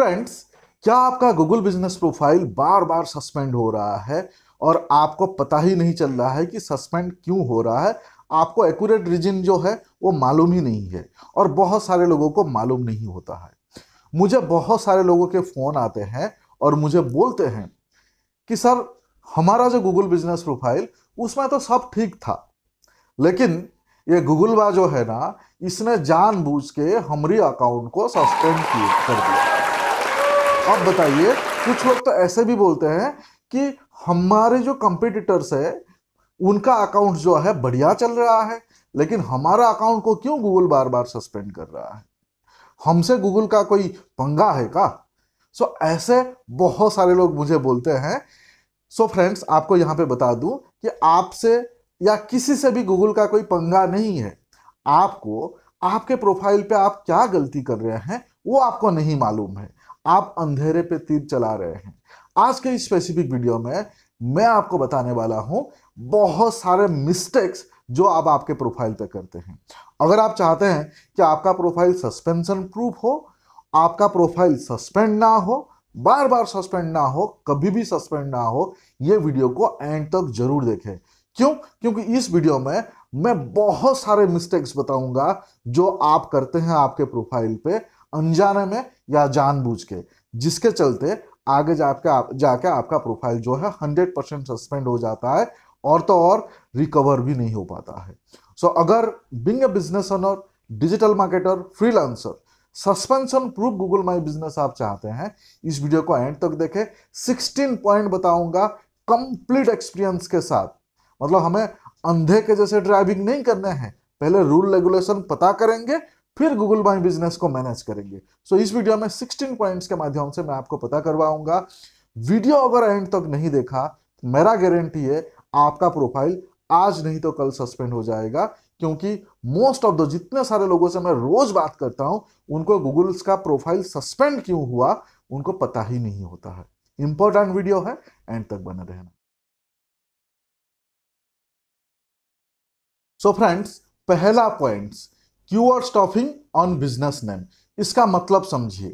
Friends, क्या आपका Google business profile बार बार suspend हो रहा है और आपको पता ही नहीं चल रहा है कि सस्पेंड क्यों हो रहा है? आपको एक्यूरेट रीजन जो है वो मालूम ही नहीं है और बहुत सारे लोगों को मालूम नहीं होता है। मुझे बहुत सारे लोगों के फोन आते हैं और मुझे बोलते हैं कि सर, हमारा जो गूगल बिजनेस प्रोफाइल उसमें तो सब ठीक था, लेकिन ये गूगल बा जो है ना, इसने जानबूझ के हमारी अकाउंट को सस्पेंड कर दिया। अब बताइए, कुछ लोग तो ऐसे भी बोलते हैं कि हमारे जो कंपटीटर्स है उनका अकाउंट जो है बढ़िया चल रहा है, लेकिन हमारा अकाउंट को क्यों गूगल बार बार सस्पेंड कर रहा है? हमसे गूगल का कोई पंगा है का? ऐसे बहुत सारे लोग मुझे बोलते हैं। फ्रेंड्स, आपको यहां पे बता दूं कि आपसे या किसी से भी गूगल का कोई पंगा नहीं है। आपको आपके प्रोफाइल पे आप क्या गलती कर रहे हैं वो आपको नहीं मालूम है। आप अंधेरे पे तीर चला रहे हैं। आज के इस स्पेसिफिक वीडियो में मैं आपको बताने वाला हूं बहुत सारे मिस्टेक्स जो आप आपके प्रोफाइल पे करते हैं। अगर आप चाहते हैं कि आपका प्रोफाइल सस्पेंशन प्रूफ हो, आपका प्रोफाइल सस्पेंड ना हो, बार बार सस्पेंड ना हो, कभी भी सस्पेंड ना हो, ये वीडियो को एंड तक जरूर देखें। क्यों? क्योंकि इस वीडियो में मैं बहुत सारे मिस्टेक्स बताऊंगा जो आप करते हैं आपके प्रोफाइल पे अनजाने में या जानबूझ के, जिसके चलते आगे जाके आपका प्रोफाइल जो है 100% सस्पेंड हो जाता है और तो और रिकवर भी नहीं हो पाता है। अगर being a business owner, digital marketer, freelancer, suspension proof Google my business आप चाहते हैं, इस वीडियो को एंड तक देखें। 16 पॉइंट बताऊंगा कंप्लीट एक्सपीरियंस के साथ। मतलब हमें अंधे के जैसे ड्राइविंग नहीं करने हैं, पहले रूल रेगुलेशन पता करेंगे, फिर गूगल माई बिजनेस को मैनेज करेंगे। इस वीडियो में 16 पॉइंट्स के माध्यम से मैं आपको पता करवाऊंगा। वीडियो अगर एंड तक नहीं देखा, मेरा गारंटी है आपका प्रोफाइल आज नहीं तो कल सस्पेंड हो जाएगा, क्योंकि मोस्ट ऑफ द जितने सारे लोगों से मैं रोज बात करता हूं, उनको गूगल का प्रोफाइल सस्पेंड क्यों हुआ उनको पता ही नहीं होता है। इंपॉर्टेंट वीडियो है, एंड तक बने रहना। फ्रेंड्स, पहला point, keyword stuffing on business name. इसका मतलब समझिए।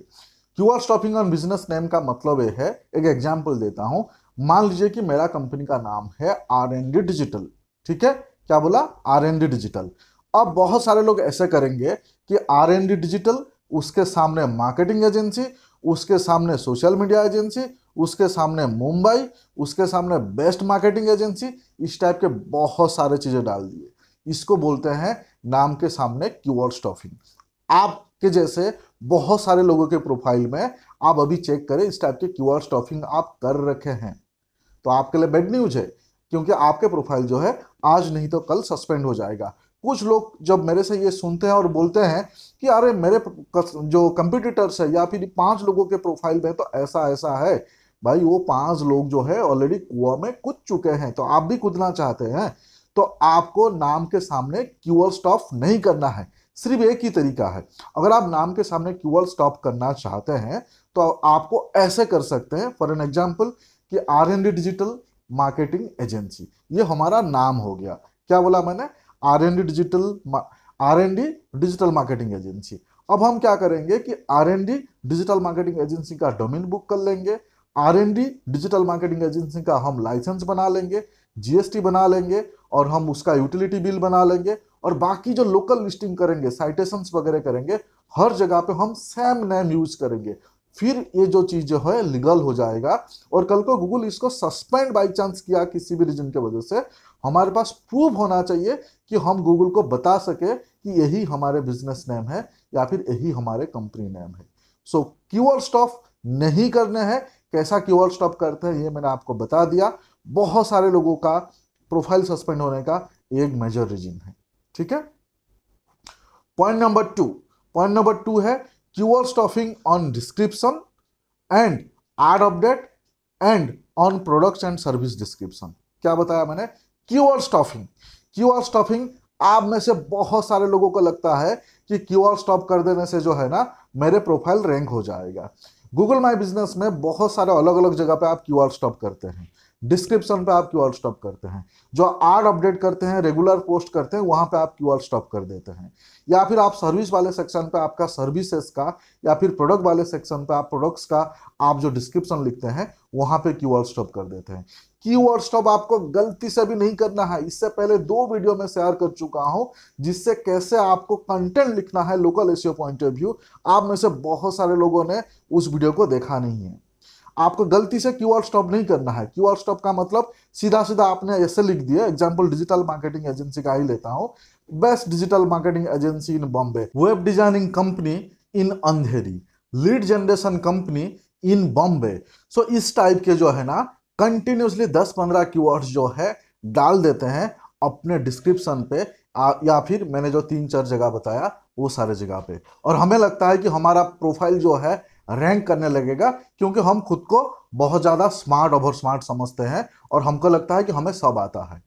Keyword stuffing on business name का मतलब यह है, एक एग्जांपल देता हूं। मान लीजिए कि मेरा कंपनी का नाम है R&D डिजिटल। ठीक है, क्या बोला? R&D digital. अब बहुत सारे लोग ऐसे करेंगे कि R&D डिजिटल, उसके सामने मार्केटिंग एजेंसी, उसके सामने सोशल मीडिया एजेंसी, उसके सामने मुंबई, उसके सामने बेस्ट मार्केटिंग एजेंसी, इस टाइप के बहुत सारे चीजें डाल दिए। इसको बोलते हैं नाम के सामने कीवर्ड स्टफिंग। आपके जैसे बहुत सारे लोगों के प्रोफाइल में आप अभी चेक करें, इस टाइप के कीवर्ड स्टफिंग आप कर रखे हैं, तो आपके लिए बैड न्यूज है, क्योंकि आपके प्रोफाइल जो है आज नहीं तो कल सस्पेंड हो जाएगा। कुछ लोग जब मेरे से ये सुनते हैं और बोलते हैं कि अरे मेरे जो कंपटीटर्स है या फिर 5 लोगों के प्रोफाइल में तो ऐसा ऐसा है, भाई वो 5 लोग जो है ऑलरेडी कुआं में कूद चुके हैं, तो आप भी कूदना चाहते हैं तो आपको नाम के सामने कीवर्ड स्टॉप नहीं करना है। सिर्फ एक ही तरीका है। अगर आप नाम के सामने कीवर्ड स्टॉप करना चाहते हैं तो आपको ऐसे कर सकते हैं। फॉर एन एग्जांपल कि R&D डिजिटल मार्केटिंग एजेंसी, ये हमारा नाम हो गया। क्या बोला मैंने? R&D digital marketing agency. अब हम क्या करेंगे कि R&D डिजिटल मार्केटिंग एजेंसी का डोमेन बुक कर लेंगे, R&D डिजिटल मार्केटिंग एजेंसी का हम लाइसेंस बना लेंगे, GST बना लेंगे, और हम उसका यूटिलिटी बिल बना लेंगे, और बाकी जो लोकल लिस्टिंग करेंगे, साइटेशंस वगैरह करेंगे, हर जगह पे हम सेम नेम यूज करेंगे। फिर ये जो चीज जो है लीगल हो जाएगा, और कल को गूगल इसको सस्पेंड बाई चांस किया किसी भी रीजन की वजह से, हमारे पास प्रूफ होना चाहिए कि हम गूगल को बता सके कि यही हमारे बिजनेस नेम है या फिर यही हमारे कंपनी नेम है। कीवर्ड स्टॉप नहीं करने हैं। कैसा कीवर्ड स्टॉप करते हैं ये मैंने आपको बता दिया। बहुत सारे लोगों का प्रोफाइल सस्पेंड होने का एक मेजर रीजन है। ठीक है। पॉइंट नंबर टू है keyword stuffing on description and ad update and on products and service description. क्या बताया मैंने? कीवर्ड स्टफिंग आप में से बहुत सारे लोगों को लगता है कि कीवर्ड स्टॉप कर देने से जो है ना मेरे प्रोफाइल रैंक हो जाएगा। गूगल माई बिजनेस में बहुत सारे अलग अलग जगह पे आप कीवर्ड स्टॉप करते हैं, डिस्क्रिप्शन पे आप कीवर्ड स्टॉप करते हैं, जो आड अपडेट करते हैं, रेगुलर पोस्ट करते हैं, वहां पे आप कीवर्ड स्टॉप कर देते हैं, या फिर आप सर्विस वाले सेक्शन पे आपका सर्विसेज का, या फिर प्रोडक्ट वाले सेक्शन पे आप प्रोडक्ट्स का आप जो डिस्क्रिप्शन लिखते हैं वहां पे कीवर्ड स्टॉप कर देते हैं। कीवर्ड स्टॉप आपको गलती से भी नहीं करना है, इससे पहले 2 वीडियो में शेयर कर चुका हूं जिससे कैसे आपको कंटेंट लिखना है local SEO point of view. आप में से बहुत सारे लोगों ने उस वीडियो को देखा नहीं है। आपको गलती से कीवर्ड स्टॉप नहीं करना है। कीवर्ड स्टॉप का मतलब सीधा सीधा आपने ऐसे लिख दिया, एग्जांपल डिजिटल मार्केटिंग एजेंसी का ही लेता हूं, best digital marketing agency in Bombay, web designing company in Andheri, lead generation company in Bombay. So इस टाइप के जो है ना कंटिन्यूसली 10-15 कीवर्ड्स जो है डाल देते हैं अपने डिस्क्रिप्शन पे, या फिर मैंने जो 3-4 जगह बताया वो सारे जगह पे, और हमें लगता है कि हमारा प्रोफाइल जो है रैंक करने लगेगा, क्योंकि हम खुद को बहुत ज्यादा स्मार्ट ओवर स्मार्ट समझते हैं और हमको लगता है कि हमें सब आता है।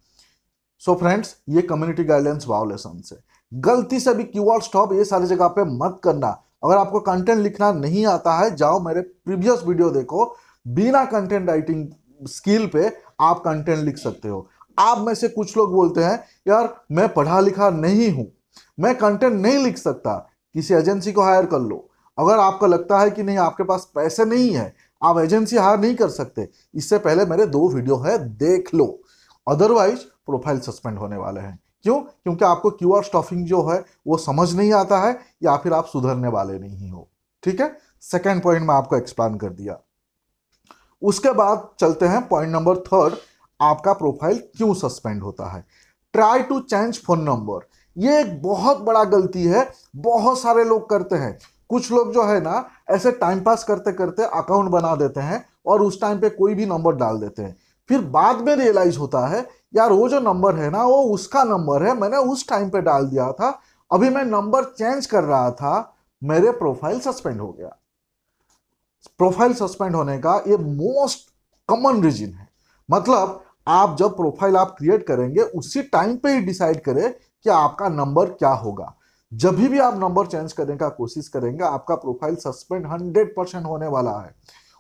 सो फ्रेंड्स, ये कम्युनिटी गाइडलाइंस वायोलेशन से गलती से भी कीवर्ड स्टॉप ये सारी जगह पे मत करना। अगर आपको कंटेंट लिखना नहीं आता है, जाओ मेरे प्रीवियस वीडियो देखो, बिना कंटेंट राइटिंग स्किल पे आप कंटेंट लिख सकते हो। आप में से कुछ लोग बोलते हैं यार मैं पढ़ा लिखा नहीं हूं, मैं कंटेंट नहीं लिख सकता, किसी एजेंसी को हायर कर लो। अगर आपको लगता है कि नहीं आपके पास पैसे नहीं है, आप एजेंसी हायर नहीं कर सकते, इससे पहले मेरे 2 वीडियो है देख लो, अदरवाइज प्रोफाइल सस्पेंड होने वाले हैं। क्यों? क्योंकि आपको कीवर्ड स्टफिंग जो है वो समझ नहीं आता है, या फिर आप सुधरने वाले नहीं हो। ठीक है, सेकेंड पॉइंट में आपको एक्सप्लेन कर दिया। उसके बाद चलते हैं पॉइंट नंबर 3, आपका प्रोफाइल क्यों सस्पेंड होता है। Try to change phone number, ये एक बहुत बड़ा गलती है, बहुत सारे लोग करते हैं। कुछ लोग जो है ना ऐसे टाइम पास करते करते अकाउंट बना देते हैं और उस टाइम पे कोई भी नंबर डाल देते हैं, फिर बाद में रियलाइज होता है यार वो जो नंबर है ना वो उसका नंबर है, मैंने उस टाइम पे डाल दिया था, अभी मैं नंबर चेंज कर रहा था, मेरे प्रोफाइल सस्पेंड हो गया। प्रोफाइल सस्पेंड होने का ये मोस्ट कॉमन रीजन है। मतलब आप जब प्रोफाइल आप क्रिएट करेंगे उसी टाइम पे ही डिसाइड करें कि आपका नंबर क्या होगा। जब भी आप नंबर चेंज करने का कोशिश करेंगे आपका प्रोफाइल सस्पेंड 100% होने वाला है।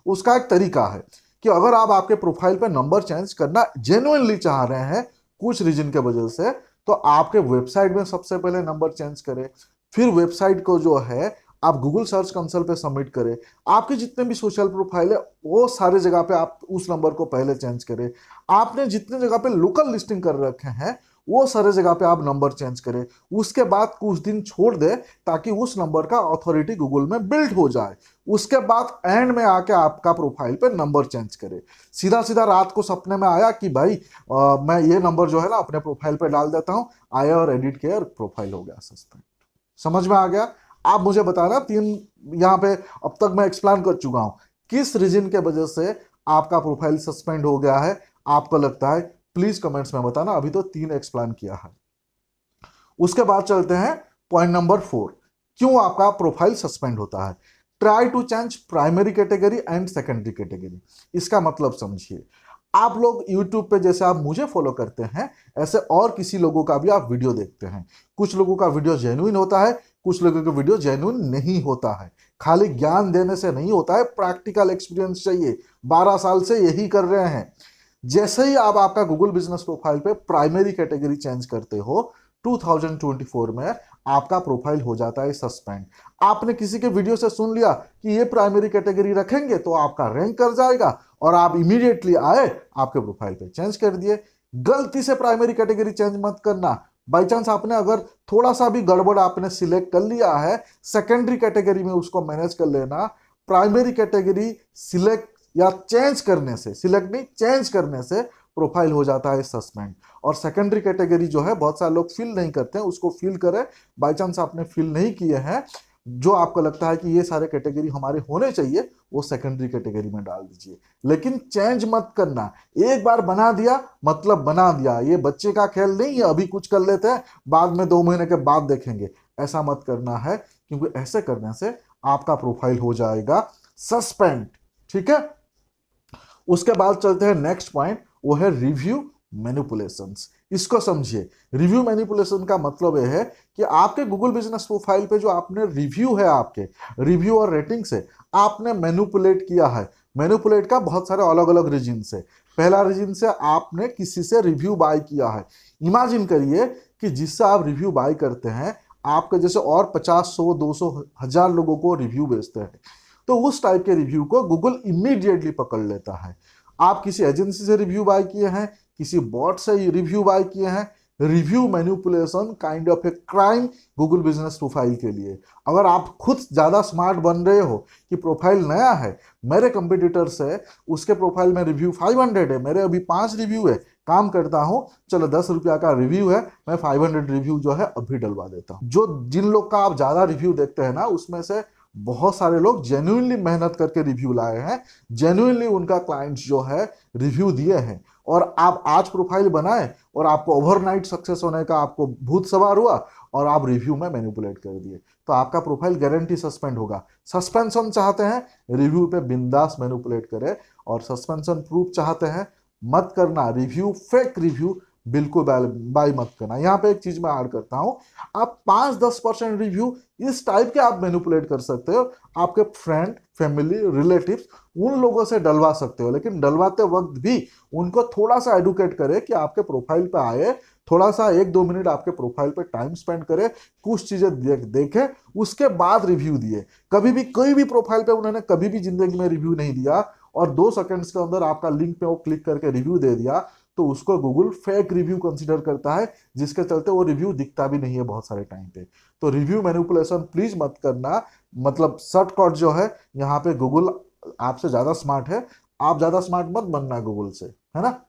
उसका एक तरीका है कि अगर आप आपके प्रोफाइल पे नंबर चेंज करना जेन्युइनली चाह रहे हैं कुछ रीजन के वजह से, तो आपके वेबसाइट में सबसे पहले नंबर चेंज करें, फिर वेबसाइट को जो है आप गूगल सर्च कंसोल पे सबमिट करें, आपके जितने भी सोशल प्रोफाइल है वो सारे जगह पे आप उस नंबर को पहले चेंज करें, आपने जितने जगह पे लोकल लिस्टिंग कर रखे हैं वो सारे जगह पे आप नंबर चेंज करें। उसके बाद कुछ दिन छोड़ दे ताकि उस नंबर का अथॉरिटी गूगल में बिल्ड हो जाए। उसके बाद एंड में आके आपका प्रोफाइल पे नंबर चेंज करे। सीधा सीधा रात को सपने में आया कि भाई मैं ये नंबर जो है ना अपने प्रोफाइल पे डाल देता हूँ, आया और एडिट किया और प्रोफाइल हो गया सस्पेंड। समझ में आ गया? आप मुझे बताना 3 यहाँ पे अब तक मैं एक्सप्लेन कर चुका हूँ किस रीजन के वजह से आपका प्रोफाइल सस्पेंड हो गया है, आपको लगता है प्लीज कमेंट्स में बताना। अभी तो 3 एक्सप्लेन किया है। उसके बाद चलते हैं पॉइंट नंबर 4, क्यों आपका प्रोफाइल सस्पेंड होता है। Try to change primary category and secondary category. इसका मतलब समझिए, आप लोग YouTube पे जैसे आप मुझे फॉलो करते हैं ऐसे और किसी लोगों का भी आप वीडियो देखते हैं। कुछ लोगों का वीडियो जेन्युइन होता है, कुछ लोगों का वीडियो जेन्युइन नहीं होता है। खाली ज्ञान देने से नहीं होता है, प्रैक्टिकल एक्सपीरियंस चाहिए। 12 साल से यही कर रहे हैं। जैसे ही आप आपका गूगल बिजनेस प्रोफाइल पे प्राइमरी कैटेगरी चेंज करते हो 2024 में आपका प्रोफाइल हो जाता है सस्पेंड। आपने किसी के वीडियो से सुन लिया कि ये प्राइमरी कैटेगरी रखेंगे तो आपका रैंक कर जाएगा और आप इमीडिएटली आए आपके प्रोफाइल पे चेंज कर दिए। गलती से प्राइमरी कैटेगरी चेंज मत करना। बाई चांस आपने अगर थोड़ा सा भी गड़बड़ आपने सिलेक्ट कर लिया है, सेकेंडरी कैटेगरी में उसको मैनेज कर लेना। प्राइमरी कैटेगरी सिलेक्ट या चेंज करने से, सिलेक्ट नहीं चेंज करने से प्रोफाइल हो जाता है सस्पेंड। और सेकेंडरी कैटेगरी जो है बहुत सारे लोग फिल नहीं करते हैं, उसको फिल करें। बाई चांस आपने फिल नहीं किए हैं, जो आपको लगता है कि ये सारे कैटेगरी हमारे होने चाहिए वो सेकेंडरी कैटेगरी में डाल दीजिए, लेकिन चेंज मत करना। एक बार बना दिया मतलब बना दिया, ये बच्चे का खेल नहीं है अभी कुछ कर लेते हैं बाद में 2 महीने के बाद देखेंगे, ऐसा मत करना है, क्योंकि ऐसे करने से आपका प्रोफाइल हो जाएगा सस्पेंड। ठीक है, उसके बाद चलते हैं नेक्स्ट पॉइंट, वो है रिव्यू मैनिपुलेशंस। इसको समझिए। रिव्यू मैनिपुलेशन का मतलब यह है कि आपके गूगल बिजनेस प्रोफाइल पे जो आपने रिव्यू है, आपके रिव्यू और रेटिंग से आपने मैनिपुलेट किया है। मैनिपुलेट का बहुत सारे अलग अलग रीजन से। पहला रीजन से आपने किसी से रिव्यू बाय किया है। इमेजिन करिए कि जिससे आप रिव्यू बाय करते हैं आपके जैसे और 50, 100, 200, 1000 लोगों को रिव्यू बेचते हैं, तो उस टाइप के रिव्यू को गूगल इमीडिएटली पकड़ लेता है। आप किसी एजेंसी से रिव्यू बाय किए हैं, किसी बॉट से रिव्यू बाय किए हैं, review manipulation kind of a crime Google business profile के लिए। अगर आप खुद ज्यादा स्मार्ट बन रहे हो कि प्रोफाइल नया है, मेरे कंपटीटर से उसके प्रोफाइल में रिव्यू 500 है, मेरे अभी 5 रिव्यू है, काम करता हूं, चलो 10 रुपया का रिव्यू है, मैं 500 रिव्यू जो है अभी डलवा देता हूं। जो जिन लोग का आप ज्यादा रिव्यू देखते हैं ना, उसमें से बहुत सारे लोग जेन्युइनली मेहनत करके रिव्यू लाए हैं, जेन्युइनली उनका क्लाइंट्स जो है रिव्यू दिए हैं, और आप आज प्रोफाइल बनाए और आपको ओवरनाइट सक्सेस होने का आपको भूत सवार हुआ और आप रिव्यू में मैनिपुलेट कर दिए, तो आपका प्रोफाइल गारंटी सस्पेंड होगा। सस्पेंशन चाहते हैं, रिव्यू पे बिंदास मैनिपुलेट करें, और सस्पेंशन प्रूफ चाहते हैं, मत करना रिव्यू, फेक रिव्यू बिल्कुल बाय मत करना। यहाँ पे एक चीज मैं ऐड करता हूँ, आप 5-10% रिव्यू इस टाइप के आप मैनिपुलेट कर सकते हो, आपके फ्रेंड, फैमिली, रिलेटिव्स उन लोगों से डलवा सकते हो, लेकिन डलवाते वक्त भी उनको थोड़ा सा एडुकेट करें कि आपके प्रोफाइल पे आए, थोड़ा सा 1-2 मिनट आपके प्रोफाइल पे टाइम स्पेंड करें, कुछ चीजें देखें, उसके बाद रिव्यू दिए। कभी भी कोई भी प्रोफाइल पे उन्होंने कभी भी जिंदगी में रिव्यू नहीं दिया और 2 सेकंड्स के अंदर आपका लिंक पे वो क्लिक करके रिव्यू दे दिया, तो उसको गूगल फेक रिव्यू कंसीडर करता है, जिसके चलते वो रिव्यू दिखता भी नहीं है बहुत सारे टाइम पे। तो रिव्यू मैनिपुलेशन प्लीज मत करना। मतलब शॉर्टकट जो है यहाँ पे, गूगल आपसे ज्यादा स्मार्ट है, आप ज्यादा स्मार्ट मत बनना गूगल से, है ना।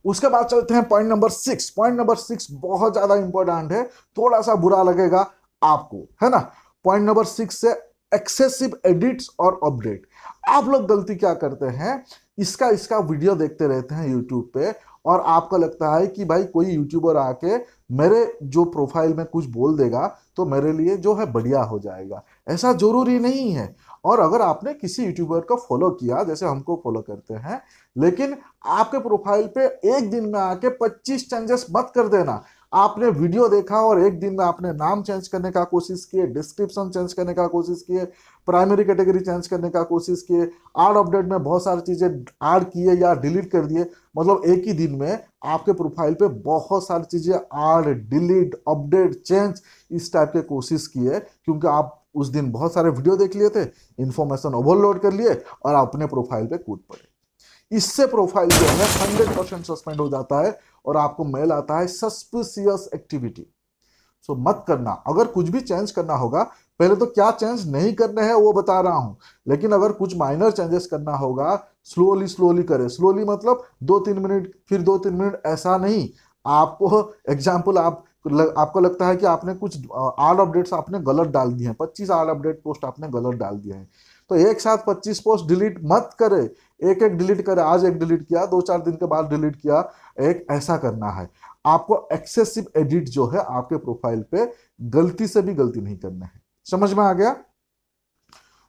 उसके बाद चलते हैं पॉइंट नंबर 6। पॉइंट नंबर 6 बहुत ज्यादा इंपॉर्टेंट है, थोड़ा सा बुरा लगेगा आपको, है ना। पॉइंट नंबर 6 से एक्सेसिव एडिट्स और अपडेट। आप लोग गलती क्या करते हैं, इसका वीडियो देखते रहते हैं यूट्यूब पे, और आपको लगता है कि भाई कोई यूट्यूबर आके मेरे जो प्रोफाइल में कुछ बोल देगा तो मेरे लिए जो है बढ़िया हो जाएगा। ऐसा जरूरी नहीं है। और अगर आपने किसी यूट्यूबर को फॉलो किया, जैसे हमको फॉलो करते हैं, लेकिन आपके प्रोफाइल पे एक दिन में आके 25 चेंजेस मत कर देना। आपने वीडियो देखा और एक दिन में आपने नाम चेंज करने का कोशिश किए, डिस्क्रिप्शन चेंज करने का कोशिश किए, प्राइमरी कैटेगरी चेंज करने का कोशिश किए, ऐड अपडेट में बहुत सारी चीजें ऐड किए या डिलीट कर दिए, मतलब एक ही दिन में आपके प्रोफाइल पे बहुत सारी चीजें ऐड, डिलीट, अपडेट, चेंज इस टाइप के कोशिश किए, क्योंकि आप उस दिन बहुत सारे वीडियो देख लिए थे, इंफॉर्मेशन ओवरलोड कर लिए और अपने प्रोफाइल पे कूद पड़े। इससे प्रोफाइल जो है 100% सस्पेंड हो जाता है और आपको मेल आता है सस्पिशियस एक्टिविटी। सो मत करना। अगर कुछ भी चेंज करना होगा, पहले तो क्या चेंज नहीं करने हैं वो बता रहा हूं, लेकिन अगर कुछ माइनर चेंजेस करना होगा, स्लोली करें। स्लोली मतलब 2-3 मिनट, फिर 2-3 मिनट, ऐसा नहीं। आपको एग्जाम्पल, आपको लगता है कि आपने कुछ ऐड अपडेट्स आपने गलत डाल दिए हैं, 25 ऐड अपडेट पोस्ट आपने गलत डाल दिए हैं, तो एक साथ 25 पोस्ट डिलीट मत करे, एक एक डिलीट करे। आज एक डिलीट किया, 2-4 दिन के बाद डिलीट किया, एक ऐसा करना है। आपको एक्सेसिव एडिट जो है आपके प्रोफाइल पे गलती से भी गलती नहीं करना है। समझ में आ गया।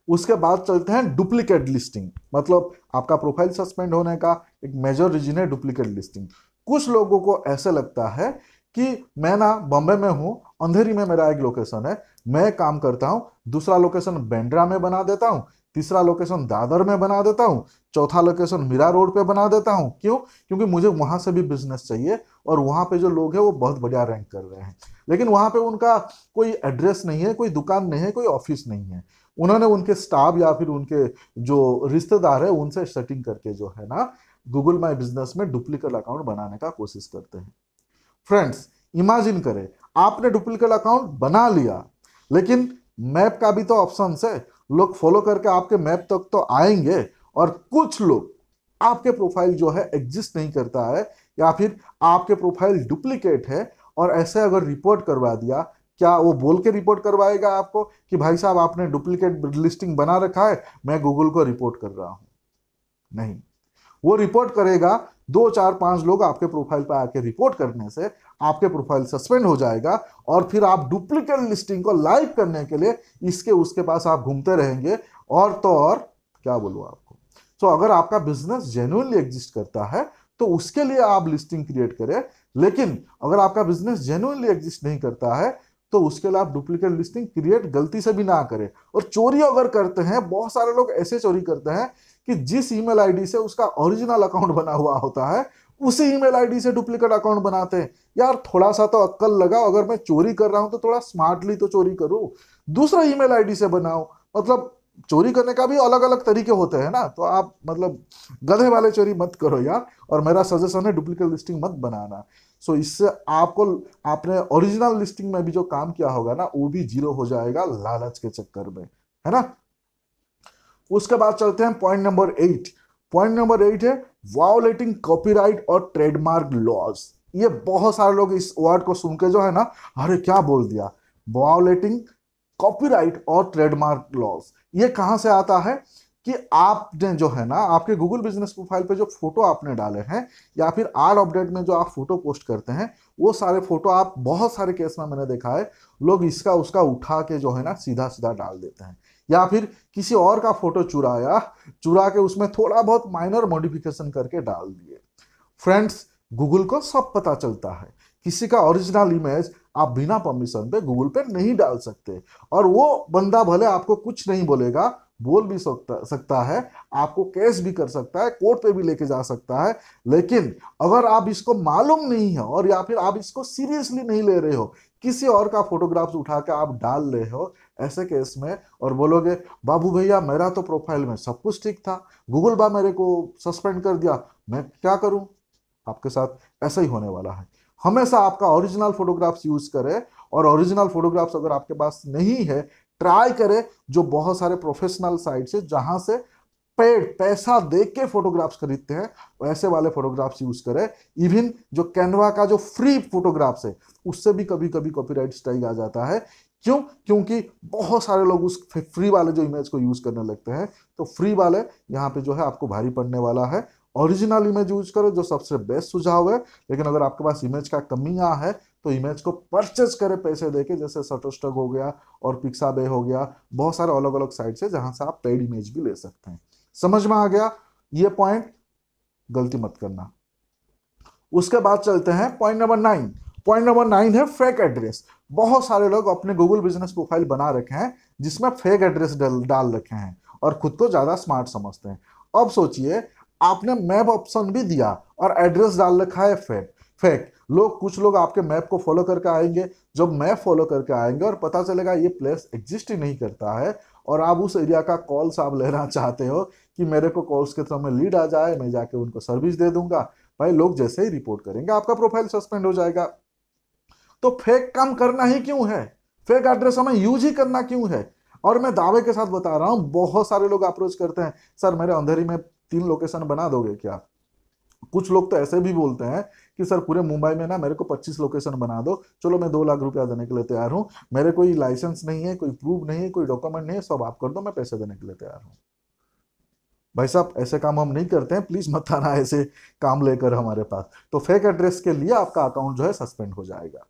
उसके बाद चलते हैं डुप्लीकेट लिस्टिंग। मतलब आपका प्रोफाइल सस्पेंड होने का एक मेजर रीजन है डुप्लीकेट लिस्टिंग। कुछ लोगों को ऐसा लगता है कि मैं ना बॉम्बे में हूं, अंधेरी में मेरा एक लोकेशन है, मैं काम करता हूं, दूसरा लोकेशन बांद्रा में बना देता हूं, तीसरा लोकेशन दादर में बना देता हूं, चौथा लोकेशन मीरा रोड पे बना देता हूं। क्यों? क्योंकि मुझे वहां से भी बिजनेस चाहिए और वहां पे जो लोग हैं वो बहुत बढ़िया रैंक कर रहे हैं, लेकिन वहां पे उनका कोई एड्रेस नहीं है, कोई दुकान नहीं है, कोई ऑफिस नहीं है। उन्होंने उनके स्टाफ या फिर उनके जो रिश्तेदार है उनसे सेटिंग करके जो है ना गूगल माई बिजनेस में डुप्लीकेट अकाउंट बनाने का कोशिश करते हैं। फ्रेंड्स, इमेजिन करें आपने डुप्लीकेट अकाउंट बना लिया, लेकिन मैप का भी तो ऑप्शन है, लोग फॉलो करके आपके मैप तक तो आएंगे, और कुछ लोग आपके प्रोफाइल जो है एग्जिस्ट नहीं करता है, या फिर आपके प्रोफाइल डुप्लीकेट है, और ऐसे अगर रिपोर्ट करवा दिया, क्या वो बोल के रिपोर्ट करवाएगा आपको कि भाई साहब आपने डुप्लीकेट लिस्टिंग बना रखा है, मैं गूगल को रिपोर्ट कर रहा हूं? नहीं, वो रिपोर्ट करेगा 2-4-5 लोग आपके प्रोफाइल पर आके रिपोर्ट करने से आपके प्रोफाइल सस्पेंड हो जाएगा, और फिर आप डुप्लीकेट लिस्टिंग को लाइव करने के लिए इसके उसके पास आप घूमते रहेंगे। और तो और क्या बोलूं आपको। तो अगर आपका बिजनेस जेन्युइनली एग्जिस्ट करता है तो उसके लिए आप लिस्टिंग क्रिएट करें, लेकिन अगर आपका बिजनेस जेन्युइनली एग्जिस्ट नहीं करता है तो उसके लिए आप डुप्लीकेट लिस्टिंग क्रिएट गलती से भी ना करें। और चोरी अगर करते हैं, बहुत सारे लोग ऐसे चोरी करते हैं कि जिस ईमेल आईडी से उसका ओरिजिनल अकाउंट बना हुआ होता है उसी ईमेल आईडी से डुप्लीकेट अकाउंट बनाते हैं। यार थोड़ा सा तो अक्ल लगाओ, अगर मैं चोरी कर रहा हूं तो थोड़ा स्मार्टली तो चोरी करूं, दूसरा ईमेल आईडी से बनाओ। मतलब चोरी करने का भी अलग अलग तरीके होते हैं ना, तो आप मतलब गधे वाले चोरी मत करो यार। और मेरा सजेशन है डुप्लीकेट लिस्टिंग मत बनाना। सो इससे आपको, आपने ओरिजिनल लिस्टिंग में भी जो काम किया होगा ना वो भी जीरो हो जाएगा लालच के चक्कर में, है ना। उसके बाद चलते हैं पॉइंट नंबर 8। पॉइंट नंबर 8 है वायोलेटिंग कॉपीराइट और ट्रेडमार्क लॉज। ये बहुत सारे लोग इस वर्ड को सुन के जो है ना, अरे क्या बोल दिया, वायोलेटिंग कॉपीराइट और ट्रेडमार्क लॉज। ये कहां से आता है कि आपने जो है ना आपके गूगल बिजनेस प्रोफाइल पे जो फोटो आपने डाले हैं या फिर आर अपडेट में जो आप फोटो पोस्ट करते हैं, वो सारे फोटो आप, बहुत सारे केस में मैंने देखा है लोग इसका उसका उठा के जो है ना सीधा सीधा डाल देते हैं, या फिर किसी और का फोटो चुरा के उसमें थोड़ा बहुत माइनर मॉडिफिकेशन करके डाल दिए। फ्रेंड्स, गूगल को सब पता चलता है, किसी का ओरिजिनल इमेज आप बिना परमिशन पे गूगल पे नहीं डाल सकते। और वो बंदा भले आपको कुछ नहीं बोलेगा, बोल भी सकता है, आपको केस भी कर सकता है, कोर्ट पे भी लेके जा सकता है, लेकिन अगर आप इसको मालूम नहीं है और या फिर आप इसको सीरियसली नहीं ले रहे हो, किसी और का फोटोग्राफ्स उठा के आप डाल रहे हो ऐसे केस में, और बोलोगे बाबू भैया मेरा तो प्रोफाइल में सब कुछ ठीक था, गूगल बा मेरे को सस्पेंड कर दिया, मैं क्या करूं, आपके साथ ऐसा ही होने वाला है। हमेशा आपका ओरिजिनल फोटोग्राफ्स यूज करें, और ओरिजिनल फोटोग्राफ्स अगर आपके पास नहीं है, ट्राई करें जो बहुत सारे प्रोफेशनल साइट से जहां से पेड पैसा दे के फोटोग्राफ्स खरीदते हैं वैसे वाले फोटोग्राफ्स यूज करें। इवन जो कैनवा का जो फ्री फोटोग्राफ्स है उससे भी कभी कभी कॉपीराइट स्ट्राइक आ जाता है। क्यों? क्योंकि बहुत सारे लोग उस फ्री वाले जो इमेज को यूज करने लगते हैं, तो फ्री वाले यहाँ पे जो है आपको भारी पड़ने वाला है। ओरिजिनल इमेज यूज करो, जो सबसे बेस्ट सुझाव है। लेकिन अगर आपके पास इमेज का कमियां है तो इमेज को परचेज करें पैसे देके, जैसे शटरस्टॉक हो गया और पिक्साबे हो गया, बहुत सारे अलग अलग साइट से जहां से आप पेड इमेज भी ले सकते हैं। समझ में आ गया ये पॉइंट? गलती मत करना। उसके बाद चलते हैं पॉइंट नंबर 9। पॉइंट नंबर 9 है फेक एड्रेस। बहुत सारे लोग अपने गूगल बिजनेस प्रोफाइल बना रखे हैं जिसमें फेक एड्रेस डाल रखे हैं और खुद को ज्यादा स्मार्ट समझते हैं। अब सोचिए, आपने मैप ऑप्शन भी दिया और एड्रेस डाल रखा है फेक। कुछ लोग आपके मैप को फॉलो करके आएंगे, जब मैप फॉलो करके आएंगे और पता चलेगा ये प्लेस एग्जिस्ट ही नहीं करता है, और आप उस एरिया का कॉल्स आप लेना चाहते हो कि मेरे को कॉल्स के थ्रू में लीड आ जाए, मैं जाके उनको सर्विस दे दूंगा, भाई लोग जैसे ही रिपोर्ट करेंगे आपका प्रोफाइल सस्पेंड हो जाएगा। तो फेक काम करना ही क्यों है, फेक एड्रेस हमें यूज ही करना क्यों है? और मैं दावे के साथ बता रहा हूं, बहुत सारे लोग अप्रोच करते हैं, सर मेरे अंधेरी में 3 लोकेशन बना दोगे क्या? कुछ लोग तो ऐसे भी बोलते हैं कि सर पूरे मुंबई में ना मेरे को 25 लोकेशन बना दो, चलो मैं 2 लाख रुपया देने के लिए तैयार हूं, मेरे कोई लाइसेंस नहीं है, कोई प्रूफ नहीं है, कोई डॉक्यूमेंट नहीं है, सब आप कर दो, मैं पैसे देने के लिए तैयार हूं। भाई साहब ऐसे काम हम नहीं करते हैं, प्लीज मत आना ऐसे काम लेकर हमारे पास। तो फेक एड्रेस के लिए आपका अकाउंट जो है सस्पेंड हो जाएगा।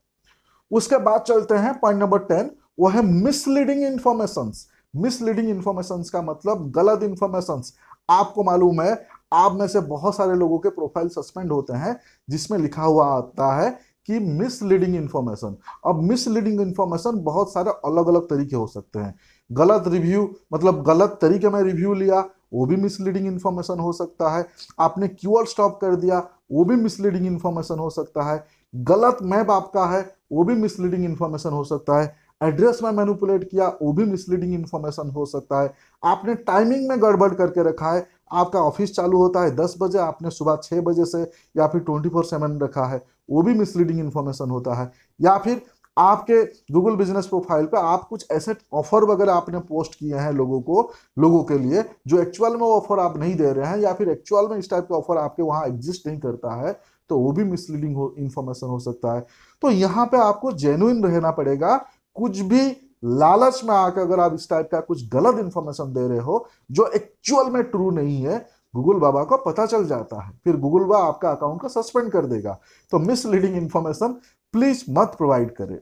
उसके बाद चलते हैं पॉइंट नंबर 10, वो है मिसलीडिंग इंफॉर्मेशन। मिसलीडिंग इंफॉर्मेशन का मतलब गलत इंफॉर्मेशन। आपको मालूम है आप में से बहुत सारे लोगों के प्रोफाइल सस्पेंड होते हैं जिसमें लिखा हुआ आता है कि मिसलीडिंग इंफॉर्मेशन। अब मिसलीडिंग इंफॉर्मेशन बहुत सारे अलग अलग तरीके हो सकते हैं। गलत रिव्यू, मतलब गलत तरीके में रिव्यू लिया, वो भी मिसलीडिंग इंफॉर्मेशन हो सकता है। आपने कीवर्ड स्टॉप कर दिया, वो भी मिसलीडिंग इंफॉर्मेशन हो सकता है। गलत मैप आपका है, वो भी मिसलीडिंग इंफॉर्मेशन हो सकता है। एड्रेस में मैनिपुलेट किया, वो भी मिसलीडिंग इंफॉर्मेशन हो सकता है। आपने टाइमिंग में गड़बड़ करके रखा है, आपका ऑफिस चालू होता है 10 बजे, आपने सुबह 6 बजे से या फिर 24/7 रखा है, वो भी मिसलीडिंग इंफॉर्मेशन होता है। या फिर आपके गूगल बिजनेस प्रोफाइल पे आप कुछ ऐसे ऑफर वगैरह आपने पोस्ट किए हैं लोगों के लिए, जो एक्चुअल में वो ऑफर आप नहीं दे रहे हैं, या फिर एक्चुअल में इस टाइप का ऑफर आपके वहां एग्जिस्ट नहीं करता है, तो वो भी मिसलीडिंग इंफॉर्मेशन हो सकता है। तो यहाँ पे आपको जेन्युइन रहना पड़ेगा। कुछ भी लालच में आकर अगर आप इस टाइप का कुछ गलत इंफॉर्मेशन दे रहे हो जो एक्चुअल में ट्रू नहीं है, गूगल बाबा को पता चल जाता है, फिर गूगल बाबा आपका अकाउंट को सस्पेंड कर देगा। तो मिसलीडिंग इंफॉर्मेशन प्लीज मत प्रोवाइड करें।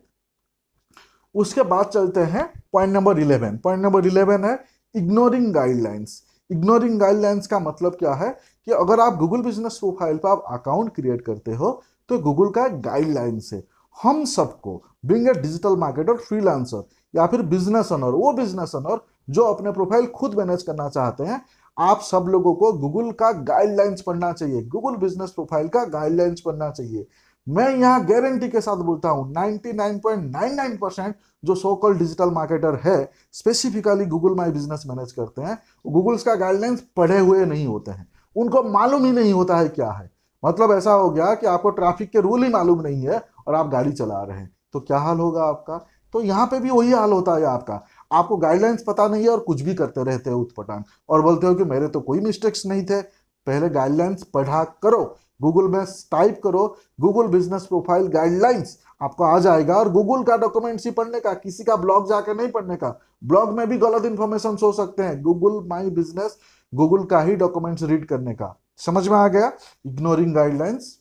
उसके बाद चलते हैं पॉइंट नंबर 11। पॉइंट नंबर 11 है इग्नोरिंग गाइडलाइंस। इग्नोरिंग गाइडलाइंस का मतलब क्या है कि अगर आप गूगल बिजनेस प्रोफाइल पर आप अकाउंट क्रिएट करते हो तो गूगल का गाइडलाइंस है, हम सबको being a digital marketer, freelancer या फिर बिजनेस ओनर, वो बिजनेस ओनर जो अपने प्रोफाइल खुद मैनेज करना चाहते हैं, आप सब लोगों को गूगल का गाइडलाइंस पढ़ना चाहिए, गूगल बिजनेस प्रोफाइल का गाइडलाइंस पढ़ना चाहिए। मैं यहाँ गारंटी के साथ बोलता हूँ 99.99% जो सो कॉल्ड डिजिटल मार्केटर है, specifically Google my business manage करते हैं, गूगल्स का गाइडलाइंस पढ़े हुए नहीं होते हैं, उनको मालूम ही नहीं होता है क्या है। मतलब ऐसा हो गया कि आपको ट्रैफिक के रूल ही मालूम नहीं है और आप गाड़ी चला रहे हैं, तो क्या हाल होगा आपका। तो यहाँ पे भी वही हाल होता है आपका, आपको गाइडलाइंस पता नहीं है और कुछ भी करते रहते हो उतपटांग, और बोलते हो कि मेरे तो कोई मिस्टेक्स नहीं थे। पहले गाइडलाइंस पढ़ा करो, गूगल में टाइप करो गूगल बिजनेस प्रोफाइल गाइडलाइंस, आपको आ जाएगा। और गूगल का डॉक्यूमेंट्स ही पढ़ने का, किसी का ब्लॉग जाकर नहीं पढ़ने का, ब्लॉग में भी गलत इंफॉर्मेशन हो सकते हैं, गूगल माई बिजनेस, गूगल का ही डॉक्यूमेंट्स रीड करने का। समझ में आ गया, इग्नोरिंग गाइडलाइंस।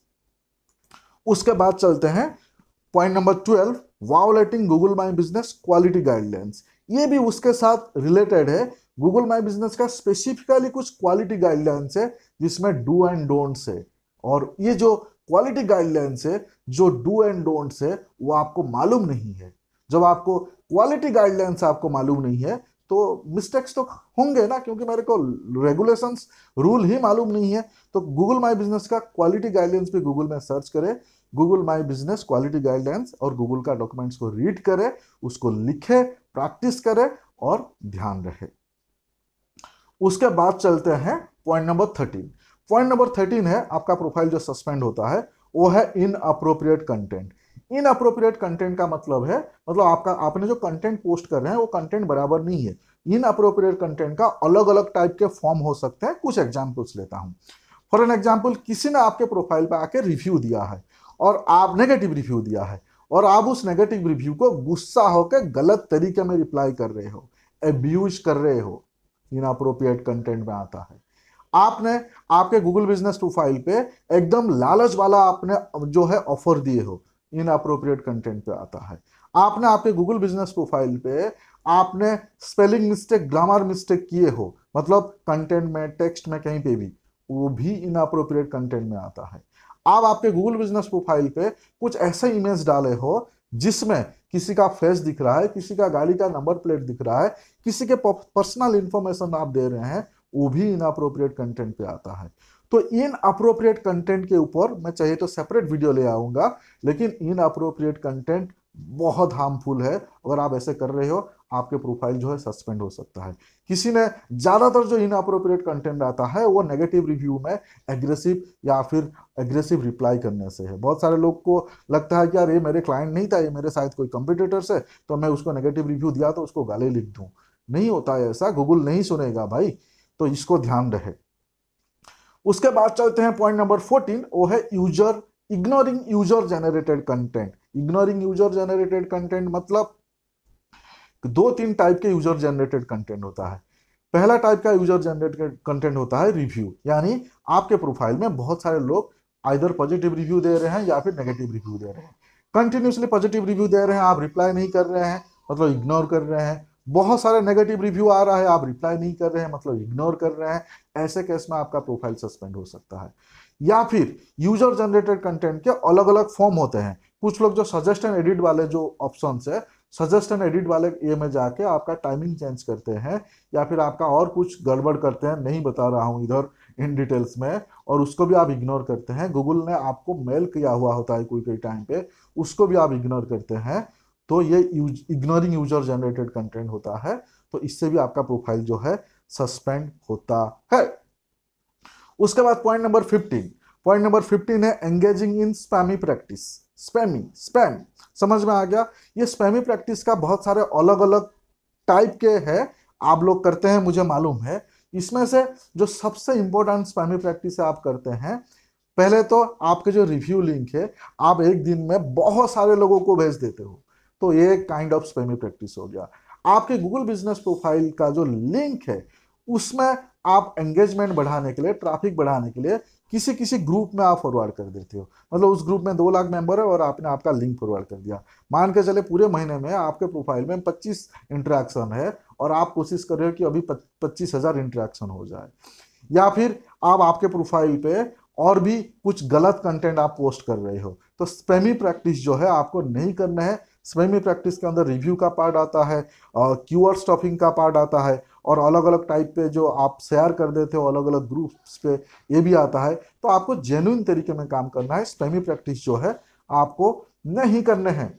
उसके बाद चलते हैं point number 12, violating Google my business quality guidelines. ये भी उसके साथ रिलेटेड है, गूगल माई बिजनेस का स्पेसिफिकली कुछ क्वालिटी गाइडलाइंस है जिसमें डू एंड डोंट्स है, और ये जो क्वालिटी गाइडलाइंस है, जो डू एंड डोंट्स है, वो आपको मालूम नहीं है। जब आपको क्वालिटी गाइडलाइंस आपको मालूम नहीं है तो मिस्टेक्स तो होंगे ना, क्योंकि मेरे को रेगुलेशंस, रूल ही मालूम नहीं है। तो गूगल माई बिजनेस का क्वालिटी गाइडलाइंस भी गूगल में सर्च करें, Google my business quality guidelines, और गूगल का डॉक्यूमेंट्स को रीड करें, उसको लिखे, प्रैक्टिस करें और ध्यान रहे। उसके बाद चलते हैं पॉइंट नंबर 13। पॉइंट नंबर 13 है आपका प्रोफाइल जो सस्पेंड होता है, वो है इनअप्रोप्रिएट कंटेंट। इनअप्रोप्रिएट कंटेंट का मतलब है, मतलब आपका आपने जो कंटेंट पोस्ट कर रहे हैं वो कंटेंट बराबर नहीं है। इनअप्रोप्रिएट कंटेंट का अलग अलग टाइप के फॉर्म हो सकते हैं, कुछ एग्जांपल्स लेता हूं। फॉर एन एग्जांपल, किसी ने आपके प्रोफाइल पे आके रिव्यू दिया है और आप नेगेटिव रिव्यू दिया है, और आप उस नेगेटिव रिव्यू को गुस्सा होकर गलत तरीके में रिप्लाई कर रहे हो, एब्यूज कर रहे हो, इनअप्रोप्रिएट कंटेंट में आता है। आपने आपके गूगल बिजनेस प्रोफाइल पे एकदम लालच वाला आपने जो है ऑफर दिए हो, इनअप्रोप्रिएट कंटेंट पे आता है। आपने आपके गूगल बिजनेस प्रोफाइल पे आपने स्पेलिंग मिस्टेक, ग्रामर मिस्टेक किए हो, मतलब कंटेंट में, टेक्स्ट में, कहीं पे भी, वो भी इनअप्रोप्रिएट कंटेंट में आता है। आप आपके गूगल बिजनेस प्रोफाइल पे कुछ ऐसे इमेज डाले हो जिसमें किसी का फेस दिख रहा है, किसी का गाड़ी का नंबर प्लेट दिख रहा है, किसी के पर्सनल इंफॉर्मेशन आप दे रहे हैं, वो भी इनअप्रोप्रिएट कंटेंट पे आता है। तो इन अप्रोप्रिएट कंटेंट के ऊपर मैं चाहिए तो सेपरेट वीडियो ले आऊंगा, लेकिन इनअप्रोप्रिएट कंटेंट बहुत हार्मफुल है। अगर आप ऐसे कर रहे हो, आपके प्रोफाइल जो है सस्पेंड हो सकता है। किसी ने, ज्यादातर जो इनअप्रोप्रिएट कंटेंट आता है वो नेगेटिव रिव्यू में एग्रेसिव या फिर एग्रेसिव रिप्लाई करने से है। बहुत सारे लोग को लगता है कि यार ये मेरे क्लाइंट नहीं था, ये मेरे शायद कोई कंपटीटर्स है, तो मैं उसको नेगेटिव रिव्यू दिया तो उसको गाली लिख दूं। नहीं होता है ऐसा, गूगल नहीं सुनेगा भाई, तो इसको ध्यान रहे। उसके बाद चलते हैं पॉइंट नंबर 14, वो है user, ignoring user generated content. Ignoring user generated content मतलब दो तीन टाइप के यूजर जनरेटेड कंटेंट होता है। पहला टाइप का यूजर जनरेटेड कंटेंट होता है रिव्यू, यानी आपके प्रोफाइल में बहुत सारे लोग आइदर पॉजिटिव रिव्यू दे रहे हैं या फिर नेगेटिव रिव्यू दे रहे हैं। कंटिन्यूसली पॉजिटिव रिव्यू दे रहे हैं, आप रिप्लाई नहीं कर रहे हैं, मतलब इग्नोर कर रहे हैं। बहुत सारे नेगेटिव रिव्यू आ रहा है, आप रिप्लाई नहीं कर रहे हैं, मतलब इग्नोर कर रहे हैं। ऐसे केस में आपका प्रोफाइल सस्पेंड हो सकता है। या फिर यूजर जनरेटेड कंटेंट के अलग अलग फॉर्म होते हैं। कुछ लोग जो सजेस्ट एंड एडिट वाले जो ऑप्शंस है, सजेस्ट एंड एडिट वाले ये में जाके आपका टाइमिंग चेंज करते हैं या फिर आपका और कुछ गड़बड़ करते हैं, नहीं बता रहा हूं इधर इन डिटेल्स में, और उसको भी आप इग्नोर करते हैं। गूगल ने आपको मेल किया हुआ होता है कोई कोई टाइम पे, उसको भी आप इग्नोर करते हैं, तो ये इग्नोरिंग यूजर जनरेटेड कंटेंट होता है। तो इससे भी आपका प्रोफाइल जो है सस्पेंड होता है। उसके बाद पॉइंट नंबर 15, पॉइंट नंबर 15 है engaging in spammy practice. Spam समझ में आ गया। ये स्पैमी प्रैक्टिस का बहुत सारे अलग अलग टाइप के हैं, आप लोग करते हैं, मुझे मालूम है। इसमें से जो सबसे इंपॉर्टेंट स्पैमी प्रैक्टिस आप करते हैं, पहले तो आपके जो रिव्यू लिंक है आप एक दिन में बहुत सारे लोगों को भेज देते हो, तो ये काइंड ऑफ स्पैमी प्रैक्टिस हो गया। आपके गूगल बिजनेस प्रोफाइल का जो लिंक है उसमें आप एंगेजमेंट बढ़ाने के लिए, ट्रैफिक बढ़ाने के लिए किसी किसी ग्रुप में आप फॉरवर्ड कर देते हो। मतलब उस ग्रुप में 2 लाख मेंबर है और आपने आपका लिंक फॉरवर्ड कर दिया। मान के चले पूरे महीने में आपके प्रोफाइल में 25 इंटरेक्शन है और आप कोशिश कर रहे हो कि अभी 25,000 इंटरेक्शन हो जाए। या फिर आप आपके प्रोफाइल पे और भी कुछ गलत कंटेंट आप पोस्ट कर रहे हो। तो स्पैमी प्रैक्टिस जो है आपको नहीं करना है। स्पैमी प्रैक्टिस के अंदर रिव्यू का पार्ट आता है, कीवर्ड स्टफिंग का पार्ट आता है, और अलग अलग टाइप पे जो आप शेयर कर देते हो अलग अलग ग्रुप्स पे, ये भी आता है। तो आपको जेन्युइन तरीके में काम करना है, स्पैमी प्रैक्टिस जो है आपको नहीं करने हैं।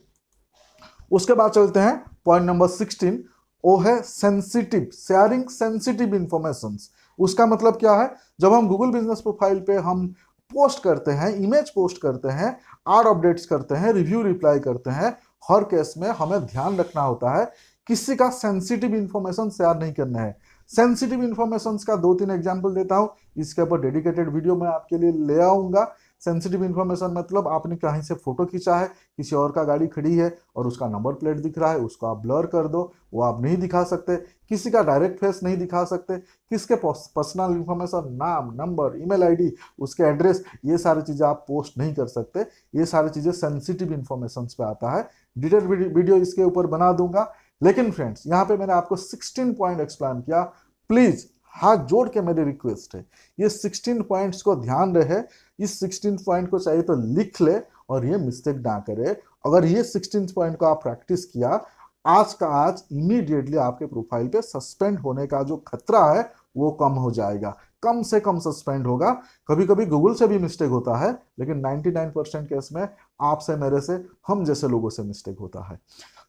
उसके बाद चलते हैं पॉइंट नंबर 16, वो है सेंसिटिव शेयरिंग सेंसिटिव इंफॉर्मेशन। उसका मतलब क्या है, जब हम गूगल बिजनेस प्रोफाइल पे हम पोस्ट करते हैं, इमेज पोस्ट करते हैं, आर अपडेट्स करते हैं, रिव्यू रिप्लाई करते हैं, हर केस में हमें ध्यान रखना होता है किसी का सेंसिटिव इंफॉर्मेशन शेयर नहीं करना है। सेंसिटिव इंफॉर्मेशन का 2-3 एग्जाम्पल देता हूं, इसके ऊपर डेडिकेटेड वीडियो मैं आपके लिए ले आऊंगा। सेंसिटिव इंफॉर्मेशन मतलब आपने कहीं से फोटो खींचा है, किसी और का गाड़ी खड़ी है और उसका नंबर प्लेट दिख रहा है, उसको आप ब्लर कर दो, वो आप नहीं दिखा सकते। किसी का डायरेक्ट फेस नहीं दिखा सकते, किसके पर्सनल इंफॉर्मेशन, नाम, नंबर, ईमेल आईडी, उसके एड्रेस, ये सारी चीज़ें आप पोस्ट नहीं कर सकते। ये सारी चीज़ें सेंसिटिव इंफॉर्मेशन पे आता है। डिटेल वीडियो इसके ऊपर बना दूंगा। लेकिन फ्रेंड्स, यहाँ पे मैंने आपको 16 पॉइंट एक्सप्लेन किया। प्लीज हाथ जोड़ के मेरी रिक्वेस्ट है, ये 16 पॉइंट्स को ध्यान रहे। इस 16 पॉइंट को चाहिए तो लिख ले और ये मिस्टेक ना करे। अगर ये 16 पॉइंट को आप प्रैक्टिस किया, आज का आज इमीडिएटली आपके प्रोफाइल पे सस्पेंड होने का जो खतरा है वो कम हो जाएगा, कम से कम सस्पेंड होगा। कभी कभी गूगल से भी मिस्टेक होता है, लेकिन 99% केस में आपसे, मेरे से, हम जैसे लोगों से मिस्टेक होता है।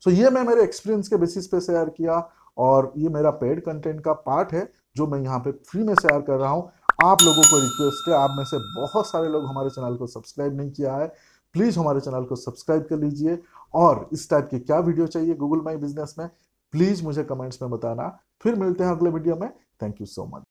सो ये मैं मेरे एक्सपीरियंस के बेसिस पे शेयर किया, और ये मेरा पेड कंटेंट का पार्ट है जो मैं यहाँ पे फ्री में शेयर कर रहा हूँ। आप लोगों को रिक्वेस्ट है, आप में से बहुत सारे लोग हमारे चैनल को सब्सक्राइब नहीं किया है, प्लीज़ हमारे चैनल को सब्सक्राइब कर लीजिए। और इस टाइप की क्या वीडियो चाहिए गूगल माई बिजनेस में, प्लीज़ मुझे कमेंट्स में बताना। फिर मिलते हैं अगले वीडियो में। Thank you so much.